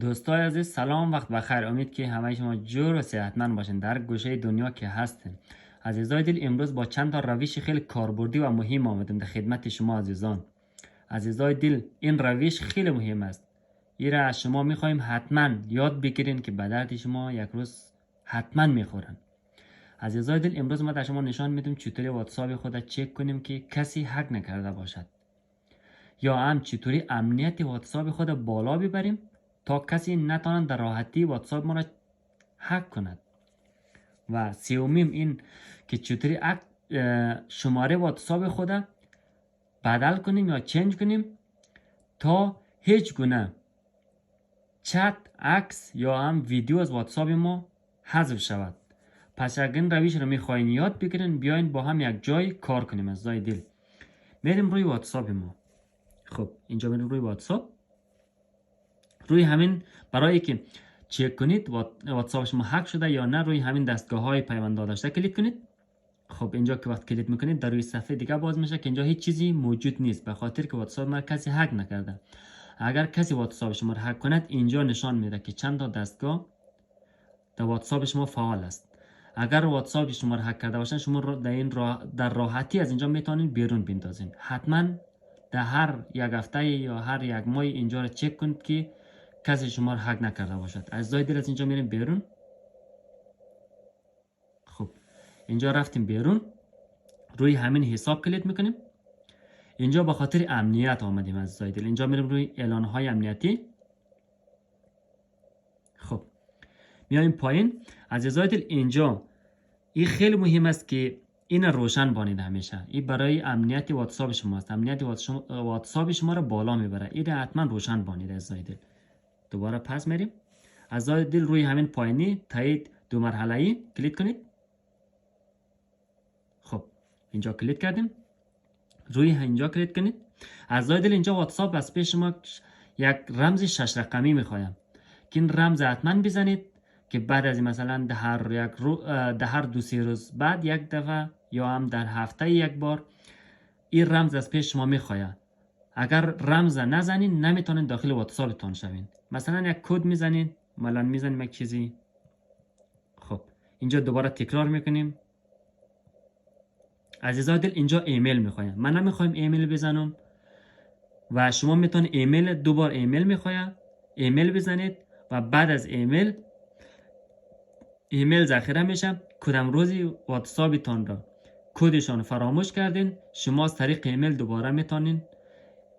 دوستای عزیز سلام، وقت بخیر. امید که همه شما جور و صحتمند باشین در گوشه دنیا که هستین. عزیزای دل، امروز با چند تا روش خیلی کاربردی و مهم آمدم در خدمت شما عزیزان. عزیزای دل، این روش خیلی مهم است. این را از شما میخوایم حتما یاد بگیرین که به درد شما یک روز حتما میخورن. عزیزای دل، امروز ما در شما نشان میدم چطوری واتساپ خود چک کنیم که کسی هک نکرده باشد، یا هم چطوری امنیت واتساپ خود بالا ببریم تا کسی نتواند در راحتی واتساپ ما را هک کند. و سومیم این که چطوری شماره واتساپ خود بدل کنیم یا چنج کنیم تا هیچ گونه چت، عکس یا هم ویدیو از واتساپ ما حذف شود. پس اگر این روش رو میخواین یاد بگیرین، بیاین با هم یک جای کار کنیم. از زای دل میریم روی واتساپ ما. خب اینجا میریم روی واتساپ. روی همین برای که چک کنید واتساپ شما هک شده یا نه، روی همین دستگاه های پیوند داشته کلیک کنید. خب اینجا که وقت کلیک میکنید در روی صفحه دیگه باز میشه که اینجا هیچ چیزی موجود نیست، به خاطر که واتساپ ما کسی هک نکرده. اگر کسی واتساپ شما رو هک کند، اینجا نشان میده که چند تا دستگاه در واتساپ شما فعال است. اگر واتساپ شما رو هک کرده باشن، شما در راحتی از اینجا میتونید بیرون بندازین. حتما در هر یک هفته یا هر یک ماه اینجا رو چک کنید که کسی شما رو هک نکرده باشد. از زای دل از اینجا میریم بیرون. خب اینجا رفتیم بیرون، روی همین حساب کلیک میکنیم. اینجا به خاطر امنیت آمدیم. از زای دل اینجا میریم روی اعلان های امنیتی. خب میایم پایین. عزیزای دل، اینجا این خیلی مهم است که این روشن بانید همیشه. این برای امنیت واتساپ شما است. امنیت واتساپ شما رو بالا میبره. این حتما روشن بانید. عزیزای دل دوباره پس میریم. عزیزای دل روی همین پایینی تایید 2 مرحله‌ای کلیک کنید. خب اینجا کلیک کردیم، روی اینجا کلیک کنید. عزیزای دل اینجا واتساپ از پیش شما یک رمز 6 رقمی میخوایم که این رمز حتما بزنید که بعد از مثلا در هر 2-3 روز بعد یک دفعه یا هم در هفته یک بار این رمز از پیش شما میخواید. اگر رمز نزنین نمیتونین داخل واتساپتون شوین. مثلا یک کد میزنین، مثلا میزنیم یک چیزی. خب اینجا دوباره تکرار میکنیم. عزیزای دل اینجا ایمیل میخوایم. من نمیخوایم ایمیل بزنم و شما میتونید ایمیل 2 بار ایمیل میخواید، ایمیل بزنید و بعد از ایمیل ذخیره میشه. کدام روزی واتساپتون را کدشان فراموش کردین، شما از طریق ایمیل دوباره میتونین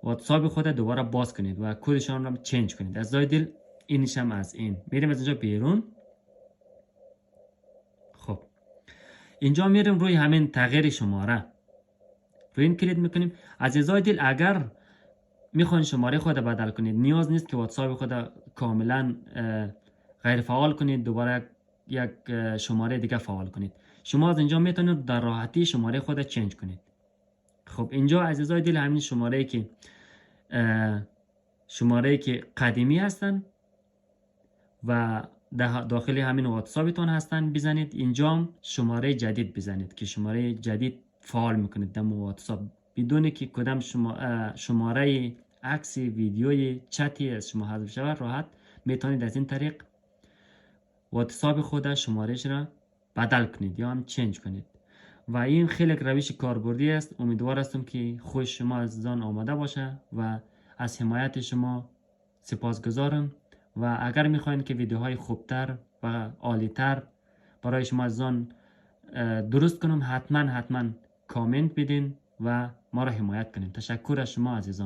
واتساپ خود دوباره باز کنید و کدشان را چنج کنید. از زای دل اینش هم از این. میریم از اینجا بیرون. خب اینجا میریم روی همین تغییر شماره، روی این کلیک میکنیم. عزیزای دل اگر میخواین شماره خود بدل کنید، نیاز نیست که واتساپ خود کاملا غیر فعال کنید، دوباره یک شماره دیگه فعال کنید. شما از اینجا میتونید در راحتی شماره خود چنج کنید. خب اینجا عزیزای دل همین شماره که قدیمی هستن و داخل همین واتساپتون هستن بزنید. اینجا شماره جدید بزنید که شماره جدید فعال میکنید در واتساپ، بدون که کدام شماره عکس، ویدیوی، چتی از شما حذف شود. راحت میتونید از این طریق واتساپ خود شمارهش را بدل کنید یا هم چنج کنید. و این خیلی روش کاربردی است. امیدوار هستم که خوش شما از آن آمده باشه و از حمایت شما سپاسگزارم. و اگر میخواین که ویدیوهای خوبتر و عالیتر برای شما از آن درست کنم، حتما کامنت بدین و ما را حمایت کنین. تشکر از شما عزیزان.